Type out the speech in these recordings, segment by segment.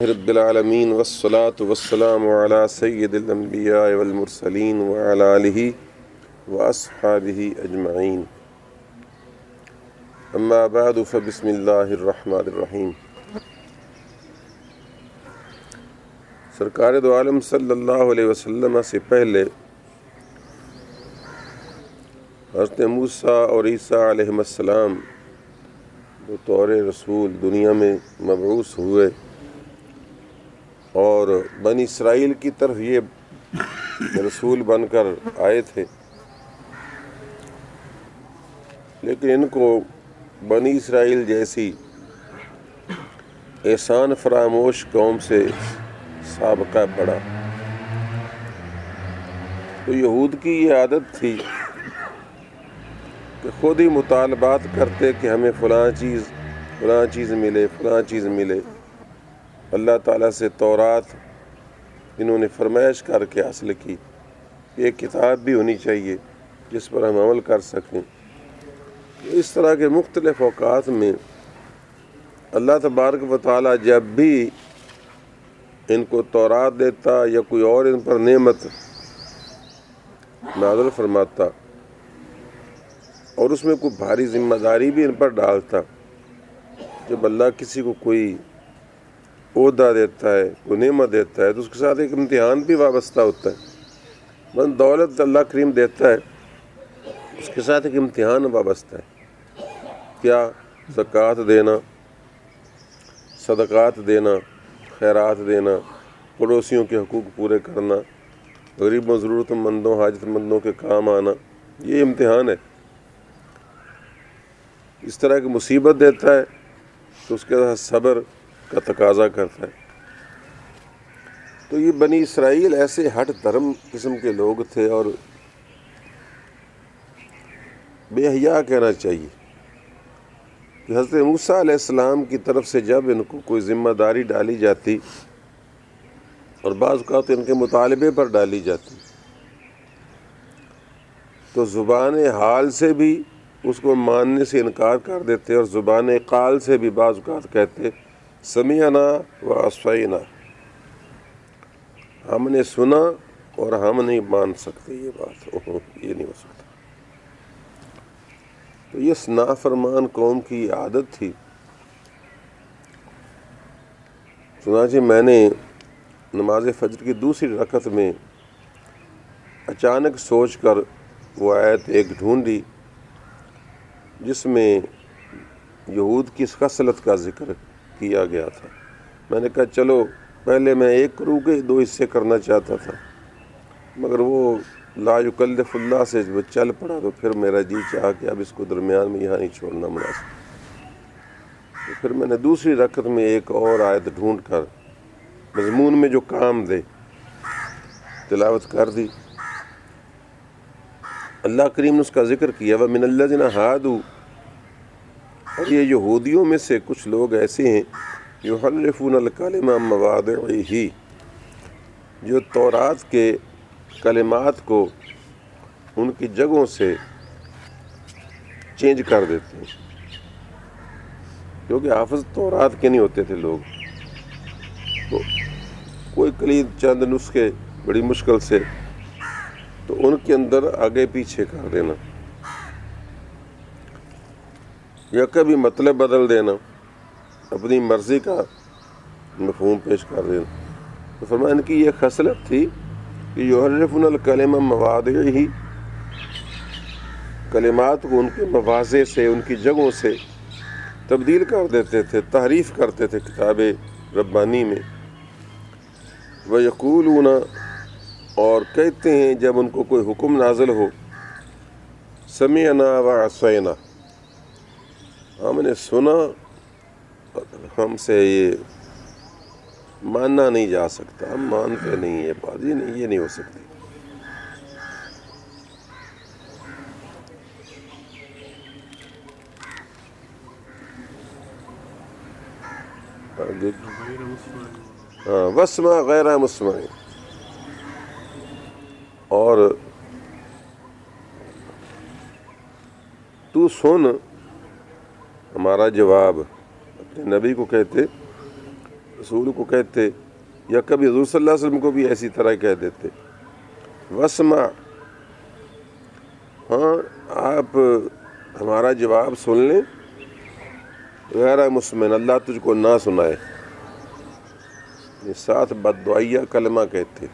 رب العالمین والصلاة والسلام علی سید الانبیاء والمرسلین وعلی آلہ واصحابہ اجمعین اما بعد فبسم اللہ الرحمن الرحیم۔ سرکار دو عالم صلی اللہ علیہ وسلم سے پہلے حضرت موسیٰ اور عیسیٰ علیہ السلام بطور رسول دنیا میں مبعوث ہوئے اور بنی اسرائیل کی طرف یہ رسول بن کر آئے تھے، لیکن ان کو بنی اسرائیل جیسی احسان فراموش قوم سے سابقہ پڑا۔ تو یہود کی یہ عادت تھی کہ خود ہی مطالبات کرتے کہ ہمیں فلاں چیز ملے۔ اللہ تعالیٰ سے تورات انہوں نے فرمائش کر کے حاصل کی کہ ایک کتاب بھی ہونی چاہیے جس پر ہم عمل کر سکیں۔ اس طرح کے مختلف اوقات میں اللہ تبارک و تعالیٰ جب بھی ان کو تورات دیتا یا کوئی اور ان پر نعمت نازل فرماتا اور اس میں کوئی بھاری ذمہ داری بھی ان پر ڈالتا، جب اللہ کسی کو کوئی عہدہ دیتا ہے، کوئی نعمت دیتا ہے تو اس کے ساتھ ایک امتحان بھی وابستہ ہوتا ہے۔ من دولت اللہ کریم دیتا ہے اس کے ساتھ ایک امتحان وابستہ ہے، کیا زکوٰۃ دینا، صدقات دینا، خیرات دینا، پڑوسیوں کے حقوق پورے کرنا، غریبوں ضرورت مندوں حاجت مندوں کے کام آنا، یہ امتحان ہے۔ اس طرح کی مصیبت دیتا ہے تو اس کے ساتھ صبر کا تقاضا کرتا ہے۔ تو یہ بنی اسرائیل ایسے ہٹ دھرم قسم کے لوگ تھے، اور بے حیا کہنا چاہیے کہ حضرت موسیٰ علیہ السلام کی طرف سے جب ان کو کوئی ذمہ داری ڈالی جاتی اور بعض اوقات ان کے مطالبے پر ڈالی جاتی تو زبان حال سے بھی اس کو ماننے سے انکار کر دیتے اور زبان قال سے بھی بعض اوقات کہتے سمعنا و عصینا، ہم نے سنا اور ہم نہیں مان سکتے، یہ بات یہ نہیں ہو سکتا۔ تو یہ نافرمان قوم کی عادت تھی۔ چنانچہ میں نے نماز فجر کی دوسری رکعت میں اچانک سوچ کر وہ آیت ایک ڈھونڈی جس میں یہود کی خصلت کا ذکر کیا گیا تھا۔ میں نے کہا چلو پہلے میں ایک کروں گے، دو حصے کرنا چاہتا تھا، مگر وہ لا یکلف اللہ سے وہ چل پڑا تو پھر میرا جی چاہا کہ اب اس کو درمیان میں یہاں نہیں چھوڑنا مناسب۔ تو پھر میں نے دوسری رکعت میں ایک اور آیت ڈھونڈ کر مضمون میں جو کام دے تلاوت کر دی۔ اللہ کریم نے اس کا ذکر کیا وَمِنَ الَّذِينَ هَادُوا، اور یہ یہودیوں میں سے کچھ لوگ ایسے ہیں یحرفون الکلم عن مواضعہ، جو تورات کے کلمات کو ان کی جگہوں سے چینج کر دیتے ہیں، کیونکہ حافظ تورات کے نہیں ہوتے تھے لوگ، تو کوئی کلید چند نسخے بڑی مشکل سے تو ان کے اندر آگے پیچھے کر دینا یا کبھی مطلب بدل دینا، اپنی مرضی کا مفہوم پیش کر دینا۔ تو فرمایا ان کی یہ خصلت تھی کہ یحرفون الکلم عن مواضعہ، کلمات کو ان کے مواضع سے، ان کی جگہوں سے تبدیل کر دیتے تھے، تحریف کرتے تھے کتاب ربانی میں۔ وَيَقُولُونَ، اور کہتے ہیں جب ان کو کوئی حکم نازل ہو سمعنا وعصینا، ہم نے سنا، ہم سے یہ ماننا نہیں جا سکتا، ہم مانتے نہیں، یہ بات یہ نہیں ہو سکتی۔ وَاسْمَعْ غَيْرَ مُسْمَعٍ، اور تو سن، ہمارا جواب اپنے نبی کو کہتے رسول کو کہتے یا کبھی حضور صلی اللہ علیہ وسلم کو بھی ایسی طرح کہہ دیتے، وسمع، ہاں آپ ہمارا جواب سن لیں، غیر مسمن، اللہ تجھ کو نہ سنائے، یہ ساتھ بددعائیہ کلمہ کہتے۔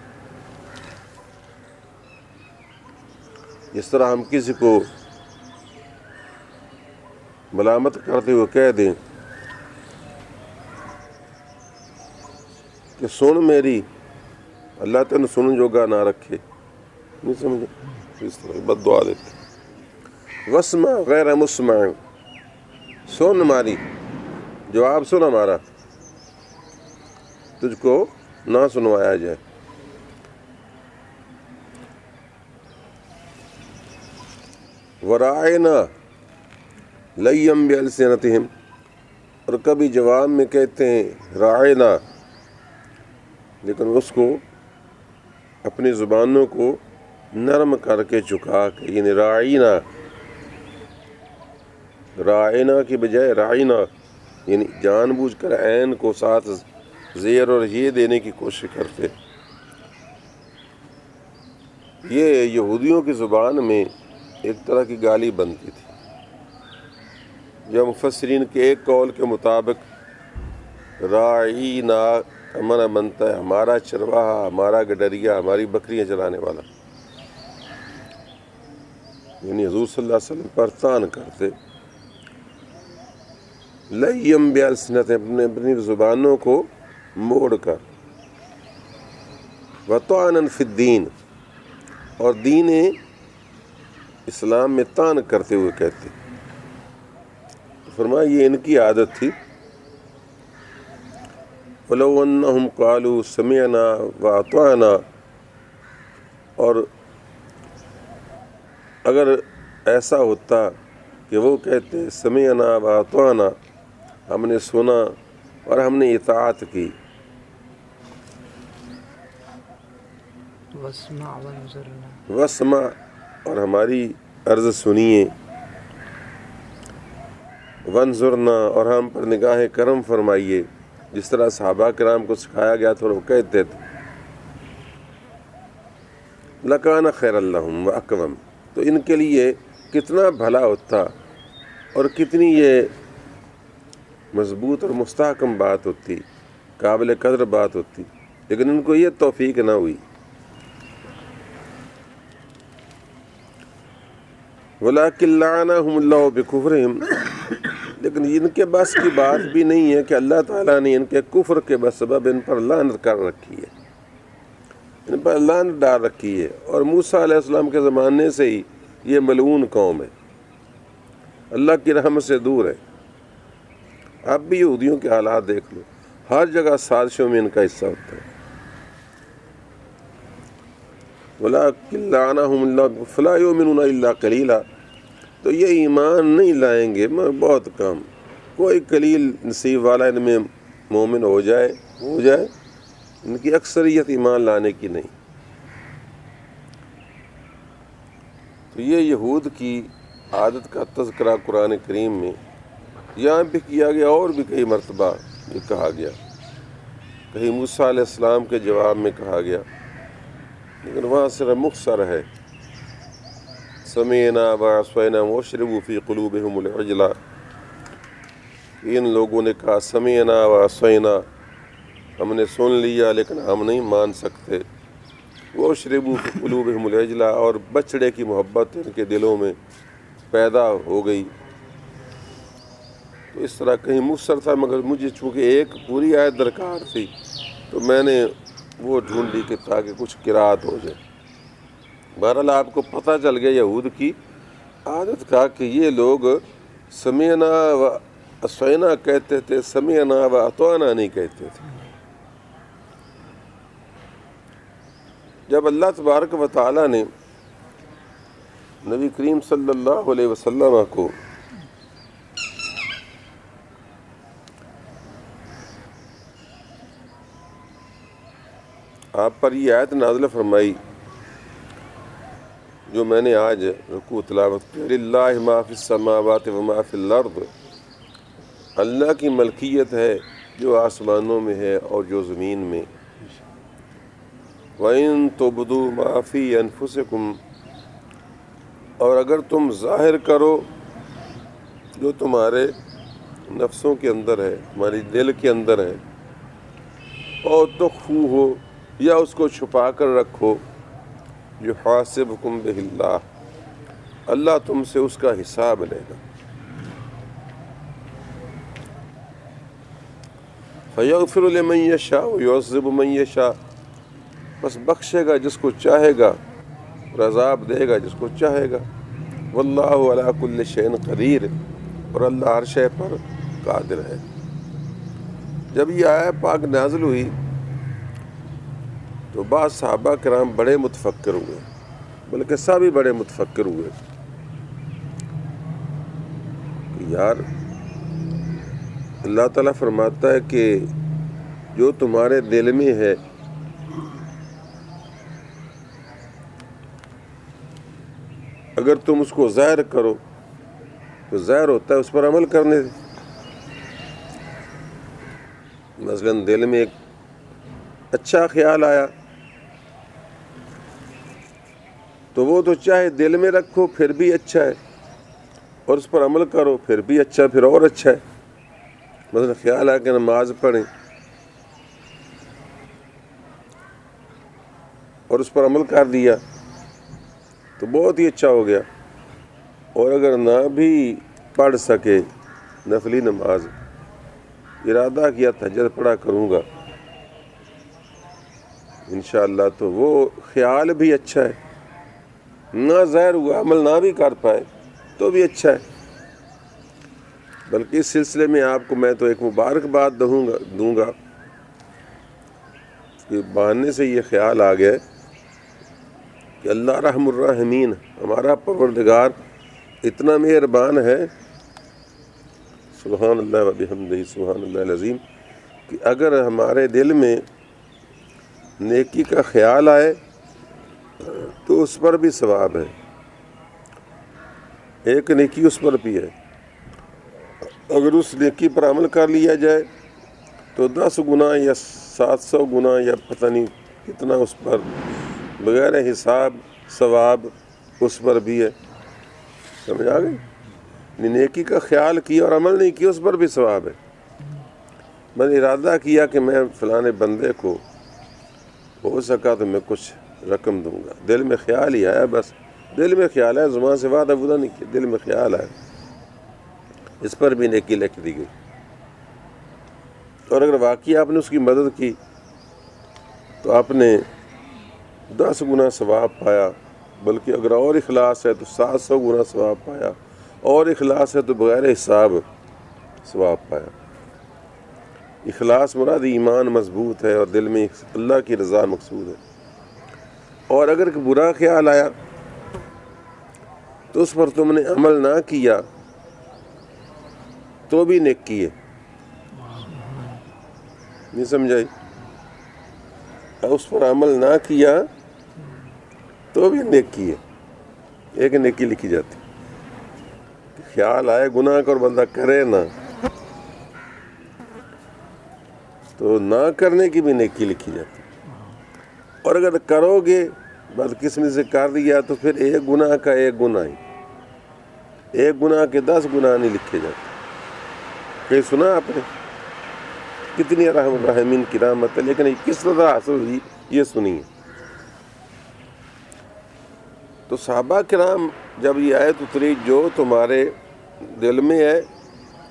جس طرح ہم کسی کو ملامت کرتے ہوئے کہہ دیں کہ سن میری، اللہ تین سن جوگا نہ رکھے، نہیں سمجھے، اس طرح بد دعا دیتے۔ وسمع غیر مسمع، سن ہماری، جواب سن ہمارا، تجھ کو نہ سنوایا جائے۔ وراعنا لیم بألسنتہم، اور کبھی جواب میں کہتے ہیں راعنا، لیکن اس کو اپنی زبانوں کو نرم کر کے جھکا کے، یعنی راعینا، راعینا کی بجائے راعینا، یعنی جان بوجھ کر عین کو ساتھ زیر اور یہ دینے کی کوشش کرتے۔ یہ یہودیوں کی زبان میں ایک طرح کی گالی بنتی تھی۔ یا مفسرین کے ایک قول کے مطابق راعینا کا معنی بنتا ہے ہمارا چرواہا، ہمارا گڈریا، ہماری بکریاں چلانے والا، یعنی حضور صلی اللہ علیہ وسلم پر طعن کرتے۔ لیم بألسنتہم، اپنی زبانوں کو موڑ کر، وطعنا فی الدین، اور دین اسلام میں طعن کرتے ہوئے کہتے۔ فرمایا یہ ان کی عادت تھی۔ وَلَوْ أَنَّهُمْ قَالُوا سَمِعْنَا وَأَطَعْنَا، اور اگر ایسا ہوتا کہ وہ کہتے سمعنا وأطعنا، ہم نے سنا اور ہم نے اطاعت کی، واسمع وانظرنا، وسمع، اور ہماری عرض سنیے، وانظرنا، اور ہم پر نگاہ کرم فرمائیے، جس طرح صحابہ کرام کو سکھایا گیا تھا وہ کہتے تھے، لَكَانَ خَيْرًا لَهُمْ وَأَقْوَمَ، تو ان کے لیے کتنا بھلا ہوتا اور کتنی یہ مضبوط اور مستحکم بات ہوتی، قابل قدر بات ہوتی، لیکن ان کو یہ توفیق نہ ہوئی۔ وَلَكِنْ لَعَنَهُمُ اللَّهُ بِكُفْرِهِمْ، لیکن ان کے بس کی بات بھی نہیں ہے کہ اللہ تعالیٰ نے ان کے کفر کے سبب ان پر لعنت کر رکھی ہے، ان پر لعنت ڈال رکھی ہے، اور موسیٰ علیہ السلام کے زمانے سے ہی یہ ملعون قوم ہے، اللہ کی رحمت سے دور ہے۔ اب بھی یہودیوں کے حالات دیکھ لو، ہر جگہ سازشوں میں ان کا حصہ ہوتا ہے۔ وَلَكِنْ لَعَنَهُمُ اللَّهُ فَلَا يُؤْمِنُونَ إِلَّا قَلِيلًا، تو یہ ایمان نہیں لائیں گے مگر بہت کم، کوئی قلیل نصیب والا ان میں مومن ہو جائے، ان کی اکثریت ایمان لانے کی نہیں۔ تو یہ یہود کی عادت کا تذکرہ قرآن کریم میں یہاں بھی کیا گیا، اور بھی کئی مرتبہ یہ کہا گیا، کہیں موسیٰ علیہ السلام کے جواب میں کہا گیا، لیکن وہاں صرف مختصر ہے، سمعنا وعصینا واشربوا فی قلوبہم العجل، ان لوگوں نے کہا سمعنا وعصینا، ہم نے سن لیا لیکن ہم نہیں مان سکتے، واشربوا فی قلوبہم العجل، اور بچڑے کی محبت ان کے دلوں میں پیدا ہو گئی۔ تو اس طرح کہیں مختصر تھا، مگر مجھے چونکہ ایک پوری آیت درکار تھی تو میں نے وہ ڈھونڈی کہ تاکہ کچھ قرات ہو جائے۔ بہرحال آپ کو پتہ چل گیا یہود کی عادت کا کہ یہ لوگ سمعنا و عصینا کہتے تھے، سمعنا و اطعنا نہیں کہتے تھے۔ جب اللہ تبارک و تعالیٰ نے نبی کریم صلی اللہ علیہ وسلم کو آپ پر یہ آیت نازل فرمائی جو میں نے آج رکوع تلاوت کی، للہ ما فی السماوات و ما فی الارض، اللہ کی ملکیت ہے جو آسمانوں میں ہے اور جو زمین میں. وَإِن تُبْدُوا مَا فِي أَنفُسِكُمْ، اور اگر تم ظاہر کرو جو تمہارے نفسوں کے اندر ہے، تمہاری دل کے اندر ہے، اور تخفوہ ہو یا اس کو چھپا کر رکھو، یحاسبکم بہ اللہ، اللہ تم سے اس کا حساب لے گا. فیغفر لمن یشاء ویعذب من یشاء، بس بخشے گا جس کو چاہے گا اور عذاب دے گا جس کو چاہے گا. واللہ علی کل شیء قدیر، اور اللہ ہر شے پر قادر ہے. جب یہ آیت پاک نازل ہوئی تو بعض صحابہ کرام بڑے متفکر ہوئے، بلکہ سب ہی بڑے متفکر ہوئے کہ یار اللہ تعالیٰ فرماتا ہے کہ جو تمہارے دل میں ہے اگر تم اس کو ظاہر کرو تو ظاہر ہوتا ہے اس پر عمل کرنے سے. مثلاً دل میں ایک اچھا خیال آیا تو وہ تو چاہے دل میں رکھو پھر بھی اچھا ہے، اور اس پر عمل کرو پھر بھی اچھا، پھر اور اچھا ہے. مثلا خیال آ کہ نماز پڑھیں اور اس پر عمل کر دیا تو بہت ہی اچھا ہو گیا. اور اگر نہ بھی پڑھ سکے نفلی نماز، ارادہ کیا تہجد پڑھا کروں گا انشاءاللہ، تو وہ خیال بھی اچھا ہے، نہ ظاہر ہوا عمل نہ بھی کر پائے تو بھی اچھا ہے. بلکہ اس سلسلے میں آپ کو میں تو ایک مبارکباد دوں گا کہ بہانے سے یہ خیال آ گیا کہ اللہ رحم الراحمین، ہمارا پروردگار اتنا مہربان ہے، سبحان اللہ و بحمدہ سبحان اللہ العظیم، کہ اگر ہمارے دل میں نیکی کا خیال آئے تو اس پر بھی ثواب ہے، ایک نیکی اس پر بھی ہے. اگر اس نیکی پر عمل کر لیا جائے تو 10 گنا یا 700 گنا یا پتہ نہیں کتنا اس پر بغیر حساب ثواب اس پر بھی ہے. سمجھ آ گئی؟ نیکی کا خیال کیا اور عمل نہیں کیا اس پر بھی ثواب ہے. میں نے ارادہ کیا کہ میں فلانے بندے کو ہو سکا تو میں کچھ رقم دوں گا، دل میں خیال ہی آیا، بس دل میں خیال ہے، زبان سے وعدہ وعدہ نہیں کیا، دل میں خیال آیا، اس پر بھی نیکی لکھ دی گئی. اور اگر واقعی آپ نے اس کی مدد کی تو آپ نے 10 گنا ثواب پایا، بلکہ اگر اور اخلاص ہے تو 700 گنا ثواب پایا، اور اخلاص ہے تو بغیر حساب ثواب پایا. اخلاص مراد ایمان مضبوط ہے اور دل میں اللہ کی رضا مقصود ہے. اور اگر ایک برا خیال آیا تو اس پر تم نے عمل نہ کیا تو بھی نیکی ہے. نہیں سمجھائی؟ اس پر عمل نہ کیا تو بھی نیکی ہے، ایک نیکی لکھی جاتی. خیال آئے گناہ کا اور بندہ کرے نہ تو نہ کرنے کی بھی نیکی لکھی جاتی. اور اگر کرو گے بدقسمتی سے کر دیا تو پھر ایک گناہ کا ایک گناہ ہی، ایک گناہ کے 10 گناہ نہیں لکھے جاتے. کہیں سنا آپ نے؟ کتنی رحم الرحمین کی رحمت ہے، لیکن کس طرح حاصل ہوئی یہ سنیے. تو صحابہ کرام جب یہ آیت اتری جو تمہارے دل میں ہے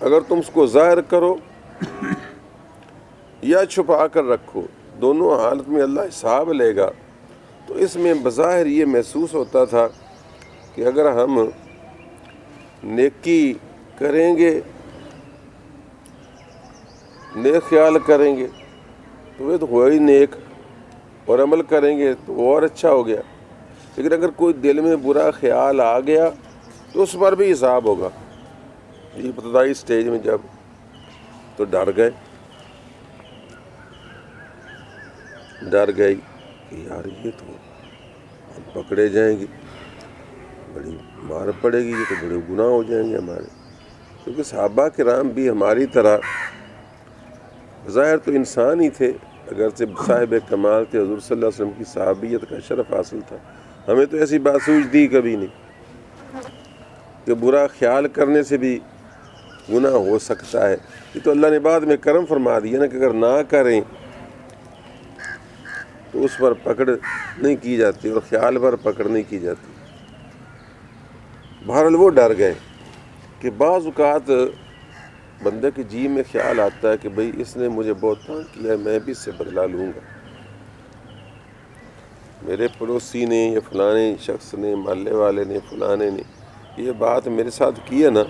اگر تم اس کو ظاہر کرو یا چھپا کر رکھو، دونوں حالت میں اللہ حساب لے گا. تو اس میں بظاہر یہ محسوس ہوتا تھا کہ اگر ہم نیکی کریں گے، نیک خیال کریں گے تو وہ تو ہوا ہی نیک، اور عمل کریں گے تو اور اچھا ہو گیا. لیکن اگر کوئی دل میں برا خیال آ گیا تو اس پر بھی حساب ہوگا. یہ ابتدائی سٹیج میں جب تو ڈر گئے کہ یار یہ تو ہم پکڑے جائیں گے، بڑی مار پڑے گی، یہ تو بڑے گناہ ہو جائیں گے ہمارے. کیونکہ صحابہ کرام بھی ہماری طرح ظاہر تو انسان ہی تھے، اگرچہ صاحب کمال تھے، حضور صلی اللہ علیہ وسلم کی صحابیت کا شرف حاصل تھا. ہمیں تو ایسی بات سوچتی کبھی نہیں کہ برا خیال کرنے سے بھی گناہ ہو سکتا ہے. یہ تو اللہ نے بعد میں کرم فرما دیا نا کہ اگر نہ کریں تو اس پر پکڑ نہیں کی جاتی اور خیال پر پکڑ نہیں کی جاتی. بہرحال وہ ڈر گئے کہ بعض اوقات بندے کے جی میں خیال آتا ہے کہ بھئی اس نے مجھے بہت تنگ کیا ہے، میں بھی اس سے بدلہ لوں گا. میرے پڑوسی نے یا فلانے شخص نے، محلے والے نے، فلانے نے یہ بات میرے ساتھ کی ہے نا،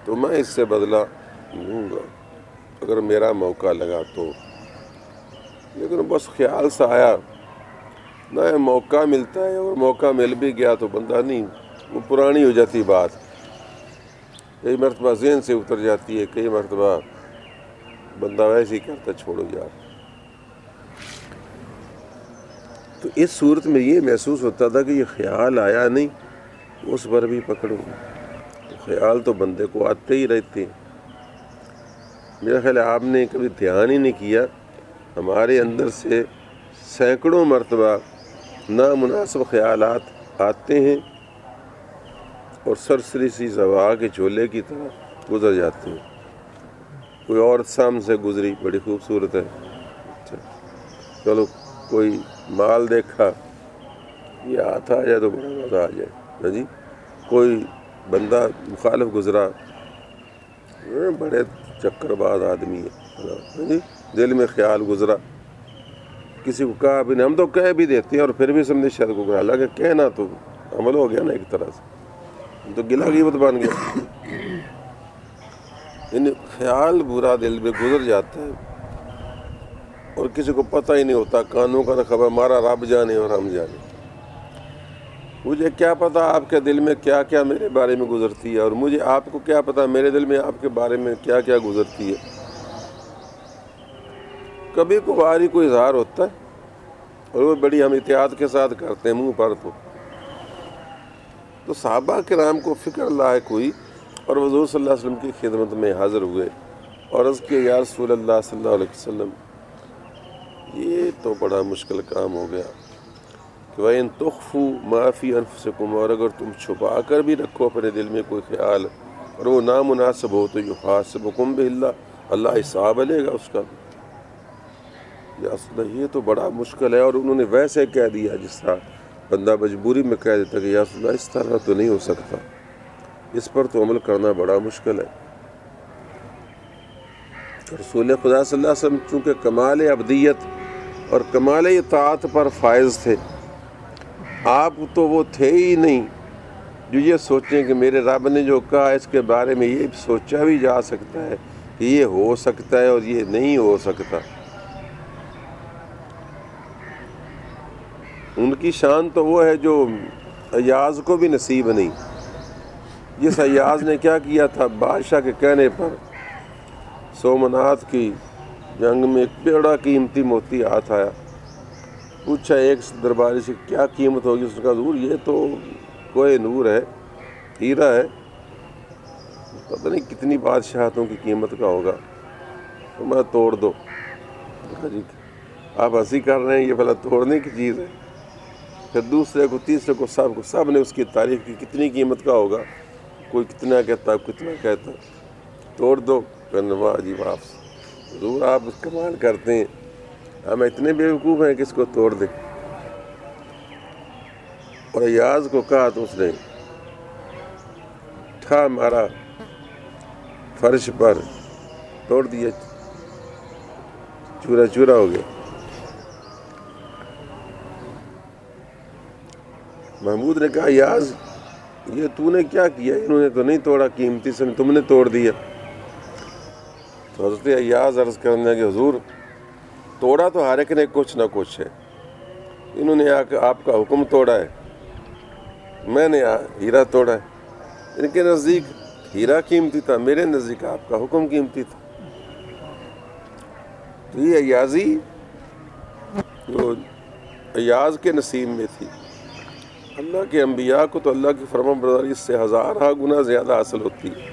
تو میں اس سے بدلہ لوں گا اگر میرا موقع لگا تو. لیکن بس خیال سا آیا نہ، موقع ملتا ہے اور موقع مل بھی گیا تو بندہ نہیں، وہ پرانی ہو جاتی بات، کئی مرتبہ ذہن سے اتر جاتی ہے، کئی مرتبہ بندہ ویسے ہی کرتا چھوڑو یار. تو اس صورت میں یہ محسوس ہوتا تھا کہ یہ خیال آیا نہیں، اس پر بھی پکڑوں. تو خیال تو بندے کو آتے ہی رہتے ہیں. میرا خیال ہے آپ نے کبھی دھیان ہی نہیں کیا، ہمارے اندر سے سینکڑوں مرتبہ نامناسب خیالات آتے ہیں اور سرسری سی ہوا کے جھولے کی طرح گزر جاتے ہیں. کوئی عورت سامنے سے گزری، بڑی خوبصورت ہے، اچھا چلو کوئی مال دیکھا، یہ ہاتھ آ جائے تو بڑا مزہ آ جائے. ہاں جی، کوئی بندہ مخالف گزرا، بڑے چکر باز آدمی ہے. ہاں جی، دل میں خیال گزرا، کسی کو کہا بھی نہیں، ہم تو کہہ بھی دیتے ہیں اور پھر بھی سمجھے شاید کو گرا لگا، کہنا تو عمل ہو گیا نا ایک طرح سے، تو گلا غیبت بن گیا. یعنی خیال برا دل میں گزر جاتا ہے اور کسی کو پتہ ہی نہیں ہوتا، کانوں کا نہ خبر، ہمارا رب جانے اور ہم جانے. مجھے کیا پتا آپ کے دل میں کیا کیا میرے بارے میں گزرتی ہے، اور مجھے آپ کو کیا پتا میرے دل میں آپ کے بارے میں کیا کیا گزرتی ہے. کبھی کبھار ہی کوئی اظہار ہوتا ہے اور وہ بڑی ہم احتیاط کے ساتھ کرتے ہیں منہ پر. تو صحابہ کرام کو فکر لاحق ہوئی اور حضور صلی اللہ علیہ وسلم کی خدمت میں حاضر ہوئے اور عرض کیا، یا رسول اللہ صلی اللہ علیہ وسلم یہ تو بڑا مشکل کام ہو گیا کہ وَإِن تُخْفُوا مَا فِي أَنفُسِكُمْ، اور اگر تم چھپا کر بھی رکھو اپنے دل میں کوئی خیال اور وہ نامناسب ہو تو يُحَاسِبُكُم بِهِ اللَّهُ، اللہ حساب لے گا اس کا. یا رسول اللہ یہ تو بڑا مشکل ہے. اور انہوں نے ویسے کہہ دیا جس طرح بندہ مجبوری میں کہہ دیتا کہ یا رسول اللہ اس طرح تو نہیں ہو سکتا، اس پر تو عمل کرنا بڑا مشکل ہے. رسول خدا صلی اللہ علیہ وسلم چونکہ کمال عبدیت اور کمال اطاعت پر فائز تھے، آپ تو وہ تھے ہی نہیں جو یہ سوچیں کہ میرے رب نے جو کہا اس کے بارے میں یہ سوچا بھی جا سکتا ہے کہ یہ ہو سکتا ہے اور یہ نہیں ہو سکتا. ان کی شان تو وہ ہے جو ایاز کو بھی نصیب نہیں. جس ایاز نے کیا کیا تھا، بادشاہ کے کہنے پر سومنات کی جنگ میں ایک بڑا قیمتی موتی ہاتھ آیا. پوچھا ایک درباری سے کیا قیمت ہوگی، اس نے کہا حضور یہ تو کوہ نور ہے، ہیرا ہے، پتہ نہیں کتنی بادشاہتوں کی قیمت کا ہوگا، تو میں توڑ دو. کہا جی آپ ہنسی کر رہے ہیں، یہ بھلا توڑنے کی چیز ہے. پھر دوسرے کو، تیسرے کو، سب نے اس کی تعریف کی، کتنی قیمت کا ہوگا، کوئی کتنا کہتا، کتنا کہتا، توڑ دو. کہنے واہ جی واپس حضور آپ کمال کرتے ہیں، ہم اتنے بیوقوف ہیں کہ اس کو توڑ دیں. اور ایاز کو کہا تو اس نے تھا مارا فرش پر، توڑ دیا، چورا چورا ہو گیا. محمود نے کہا ایاز یہ تو نے کیا کیا، انہوں نے تو نہیں توڑا، قیمتی سے تم نے توڑ دیا. تو حضرت ایاز عرض کرنے کہ حضور توڑا تو ہر ایک نے کچھ نہ کچھ ہے، انہوں نے آپ کا حکم توڑا ہے، میں نے ہیرا توڑا ہے. ان کے نزدیک ہیرا قیمتی تھا، میرے نزدیک آپ کا حکم قیمتی تھا. تو یہ ایازی جو ایاز کے نصیب میں تھی. اللہ کے انبیاء کو تو اللہ کی فرما برداری سے ہزارہ گنا زیادہ حاصل ہوتی ہے.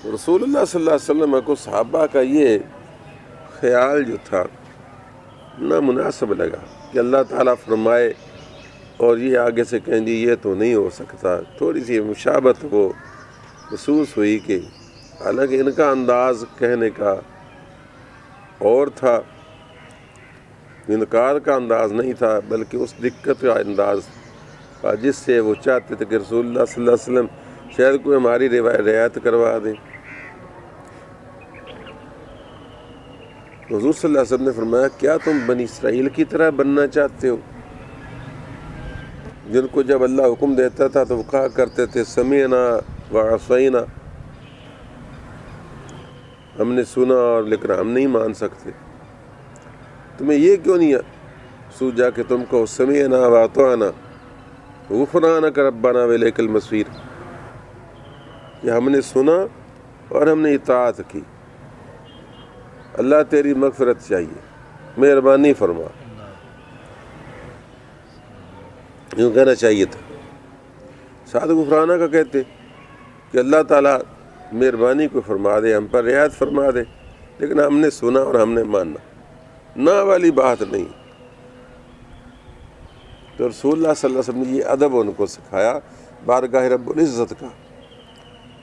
رسول اللہ صلی اللہ علیہ وسلم کو صحابہ کا یہ خیال جو تھا نامناسب لگا کہ اللہ تعالیٰ فرمائے اور یہ آگے سے کہیں جی یہ تو نہیں ہو سکتا. تھوڑی سی مشابہت وہ محسوس ہوئی کہ حالانکہ ان کا انداز کہنے کا اور تھا، انکار کا انداز نہیں تھا، بلکہ اس دقت کا انداز تھا جس سے وہ چاہتے تھے کہ رسول اللہ صلی اللہ علیہ وسلم شاید کوئی ہماری رعایت کروا دیں. حضور صلی اللہ علیہ وسلم نے فرمایا کیا تم بنی اسرائیل کی طرح بننا چاہتے ہو جن کو جب اللہ حکم دیتا تھا تو وہ کہا کرتے تھے سمعنا وعصینا، ہم نے سنا اور لیکن ہم نہیں مان سکتے. تمہیں یہ کیوں نہیں سوجا کہ تم کو سمعنا واطعنا غفرانک ربنا والیک المصیر، کہ ہم نے سنا اور ہم نے اطاعت کی، اللہ تیری مغفرت چاہیے، مہربانی فرما. یوں کہنا چاہیے تھا. ساتھ غفرانہ کا کہتے کہ اللہ تعالیٰ مہربانی کو فرما دے، ہم پر رعایت فرما دے، لیکن ہم نے سنا اور ہم نے ماننا، نہ والی بات نہیں. تو رسول اللہ صلی اللہ علیہ وسلم نے یہ ادب ان کو سکھایا بارگاہ رب العزت کا.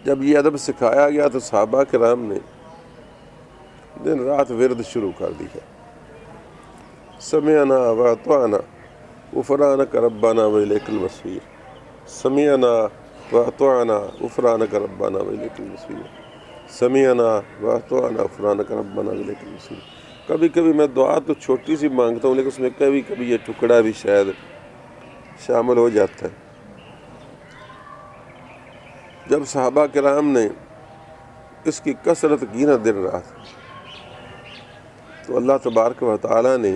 جب یہ ادب سکھایا گیا تو صحابہ کرام نے دن رات ورد شروع کر دیا، سمعنا واطعنا غفرانک ربنا والیک المصیر، سمعنا واطعنا غفرانک ربنا والیک المصیر، سمعنا واطعنا غفرانک ربنا والیک المصیر. کبھی کبھی میں دعا تو چھوٹی سی مانگتا ہوں لیکن اس میں کبھی کبھی یہ ٹکڑا بھی شاید شامل ہو جاتا ہے. جب صحابہ کرام نے اس کی کثرت کی نہ دن رات، تو اللہ تبارک و تعالیٰ نے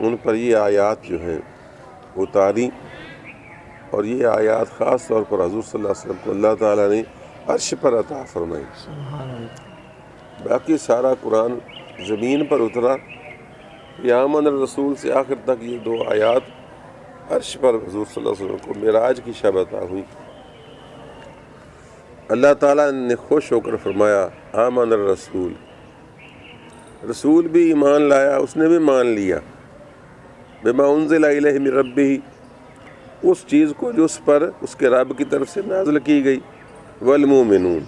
ان پر یہ آیات جو ہیں اتاری، اور یہ آیات خاص طور پر حضور صلی اللہ علیہ وسلم کو اللہ تعالیٰ نے عرش پر عطا فرمائی. باقی سارا قرآن زمین پر اترا، یا آمن الرسول سے آخر تک یہ 2 آیات عرش پر حضور صلی اللہ علیہ وسلم کو معراج کی شب عطا ہوئی. اللہ تعالیٰ نے خوش ہو کر فرمایا آمن الرسول، رسول بھی ایمان لایا، اس نے بھی مان لیا، بما انزل الیہ من ربہ، اس چیز کو جو اس پر اس کے رب کی طرف سے نازل کی گئی، والمومنون،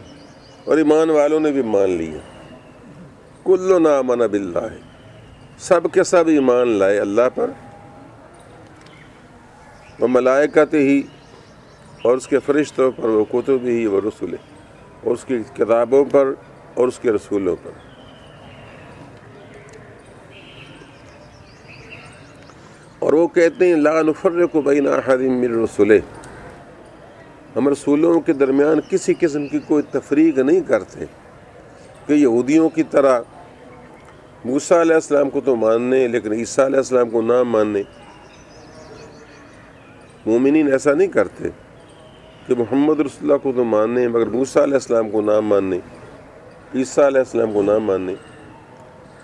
اور ایمان والوں نے بھی مان لیا. کل آمن باللہ، سب کے سب ایمان لائے اللہ پر، وملائکتہ، اور اس کے فرشتوں پر، وہ کتبہ و رسلہ، اور اس کی کتابوں پر اور اس کے رسولوں پر. اور وہ کہتے ہیں لا نفرق بین احد من رسلہ، ہم رسولوں کے درمیان کسی قسم کی کوئی تفریق نہیں کرتے کہ یہودیوں کی طرح موسیٰ علیہ السلام کو تو ماننے لیکن عیسیٰ علیہ السلام کو نہ ماننے. مومنین ایسا نہیں کرتے کہ محمد رسول اللہ کو تو ماننے مگر موسیٰ علیہ السلام کو نہ ماننے، عیسیٰ علیہ السلام کو نہ ماننے،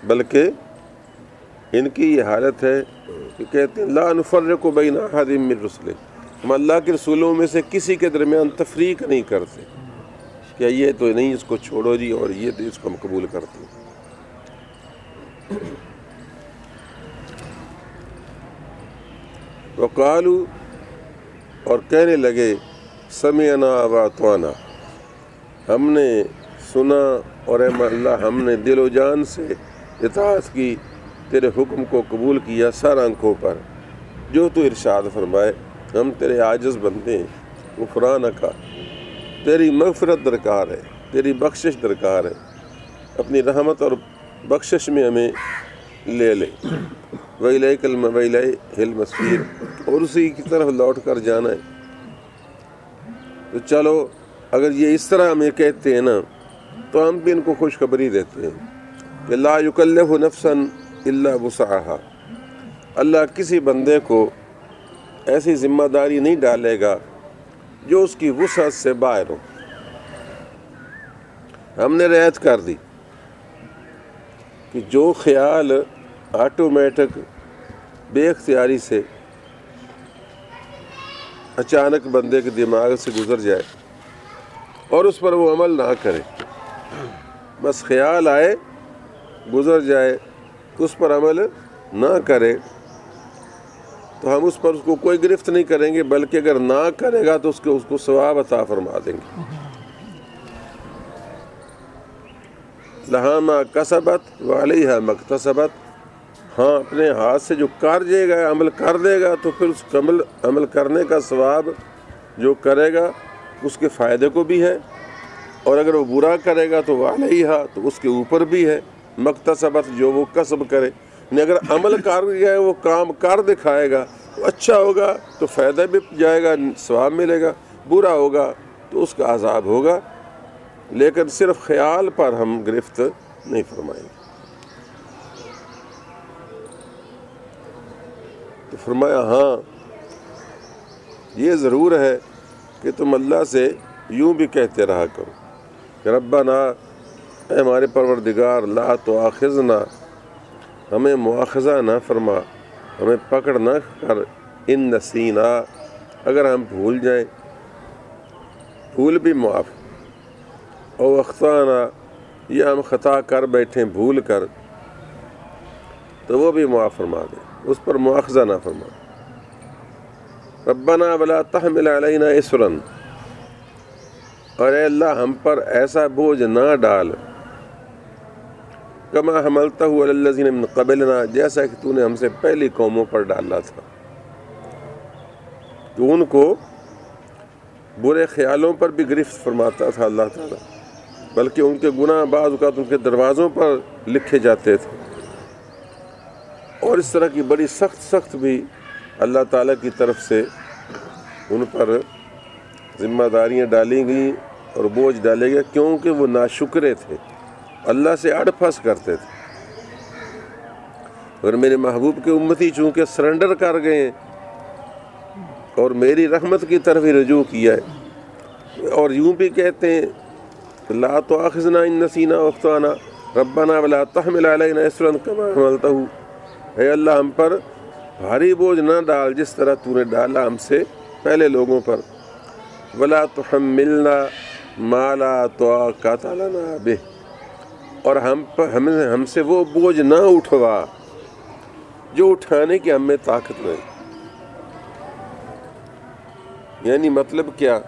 بلکہ ان کی یہ حالت ہے کہ کہتے ہیں لا نفرق بین احد من رسلہ، ہم اللہ کے رسولوں میں سے کسی کے درمیان تفریق نہیں کرتے کہ یہ تو نہیں اس کو چھوڑو جی اور یہ تو اس کو ہم قبول کرتے ہیں. وقالو، اور کہنے لگے سمعنا واطعنا، ہم نے سنا اور اے اللہ ہم نے دل و جان سے اطاعت کی، تیرے حکم کو قبول کیا سر آنکھوں پر، جو تو ارشاد فرمائے. ہم تیرے عاجز بندے ہیں، غفرانک، تیری مغفرت درکار ہے، تیری بخشش درکار ہے، اپنی رحمت اور بخشش میں ہمیں لے لے. وَإِلَيْكَ وَإِلَيْهِ الْمَصِيرُ، اور اسی کی طرف لوٹ کر جانا ہے. تو چلو اگر یہ اس طرح ہمیں کہتے ہیں نا تو ہم بھی ان کو خوشخبری دیتے ہیں کہ لا یکلف نفسا الا وسعها، اللہ کسی بندے کو ایسی ذمہ داری نہیں ڈالے گا جو اس کی وسعت سے باہر ہو. ہم نے رعایت کر دی کہ جو خیال آٹومیٹک بے اختیاری سے اچانک بندے کے دماغ سے گزر جائے اور اس پر وہ عمل نہ کرے، بس خیال آئے گزر جائے، اس پر عمل نہ کرے، تو ہم اس پر اس کو کوئی گرفت نہیں کریں گے، بلکہ اگر نہ کرے گا تو اس کو ثواب عطا فرما دیں گے۔ لہا ما کسبت وعلیہا ما اکتسبت، ہاں اپنے ہاتھ سے جو کر جائے گا، عمل کر دے گا، تو پھر اس عمل کرنے کا ثواب جو کرے گا اس کے فائدے کو بھی ہے، اور اگر وہ برا کرے گا تو وعلیہا، تو اس کے اوپر بھی ہے مکتسبت، جو وہ کسب کرے۔ یعنی اگر عمل کر گیا، وہ کام کر دکھائے گا تو اچھا ہوگا تو فائدہ بھی جائے گا، ثواب ملے گا، برا ہوگا تو اس کا عذاب ہوگا، لیکن صرف خیال پر ہم گرفت نہیں فرمائیں گے۔ تو فرمایا ہاں یہ ضرور ہے کہ تم اللہ سے یوں بھی کہتے رہا کرو کہ ربنا، اے ہمارے پروردگار، لا تؤاخذنا، ہمیں مواخذہ نہ فرما، ہمیں پکڑ نہ کر، ان نسینا، اگر ہم بھول جائیں، بھول بھی معاف، او اخطانا، یا ہم خطا کر بیٹھیں بھول کر، تو وہ بھی معاف فرما دے، اس پر مواخذہ نہ فرما۔ ربنا ولا تحمل علینا اسرا، اور اے اللہ ہم پر ایسا بوجھ نہ ڈال، کما حملتہ علی الذین من قبلنا، جیسا کہ تو نے ہم سے پہلی قوموں پر ڈالا تھا، تو ان کو برے خیالوں پر بھی گرفت فرماتا تھا اللہ تعالیٰ، بلکہ ان کے گناہ بعض اوقات ان کے دروازوں پر لکھے جاتے تھے، اور اس طرح کی بڑی سخت بھی اللہ تعالیٰ کی طرف سے ان پر ذمہ داریاں ڈالی گئیں اور بوجھ ڈالے گئے، کیونکہ وہ ناشکرے تھے، اللہ سے اڑ پھنس کرتے تھے۔ اور میرے محبوب کے امتی چونکہ سرنڈر کر گئے اور میری رحمت کی طرف ہی رجوع کیا ہے، اور یوں بھی کہتے ہیں لا تؤاخذنا ان نسینا واخطانا ربنا ولا تحمل علینا اسرا کما حملتہ، اے اللہ ہم پر بھاری بوجھ نہ ڈال جس طرح تو نے ڈالا ہم سے پہلے لوگوں پر، ولا تحملنا ما لا طاقت لنا بہ، اور ہم سے وہ بوجھ نہ اٹھوا جو اٹھانے کی ہم میں طاقت نہیں۔ یعنی مطلب کیا؟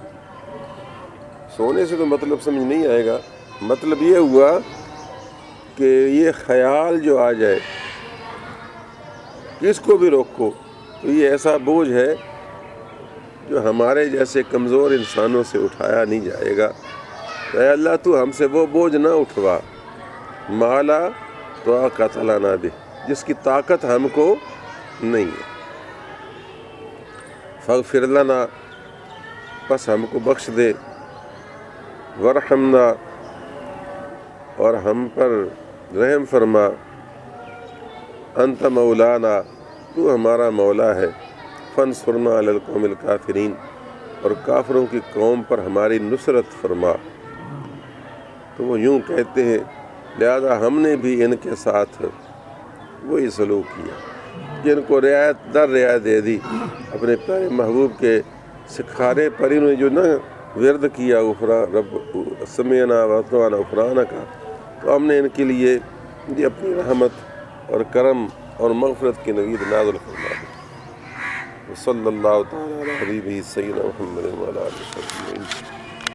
سونے سے تو مطلب سمجھ نہیں آئے گا، مطلب یہ ہوا کہ یہ خیال جو آ جائے کس کو بھی روکو تو یہ ایسا بوجھ ہے جو ہمارے جیسے کمزور انسانوں سے اٹھایا نہیں جائے گا۔ اے اللہ تو ہم سے وہ بوجھ نہ اٹھوا، مالا طاقت لنا بہ، جس کی طاقت ہم کو نہیں ہے۔ فاغفر لنا، پس ہم کو بخش دے، ورحمنا، اور ہم پر رحم فرما، انت مولانا، تو ہمارا مولا ہے، فانصرنا علی القوم الکافرین، اور کافروں کی قوم پر ہماری نصرت فرما۔ تو وہ یوں کہتے ہیں لہذا ہم نے بھی ان کے ساتھ وہی سلوک کیا، جن کو رعایت در رعایت دے دی اپنے پیارے محبوب کے سکھانے پر، انہوں نے جو نہ ورد کیا رب سمعنا واطعنا غفرانہ کا، تو ہم نے ان کے لیے یہ اپنی رحمت اور کرم اور مغفرت کی نوید نازل فرما دی۔ صلی اللہ تعالیٰ علی حبیبہ سیدنا محمد وعلی آلہ وصحبہ اجمعین۔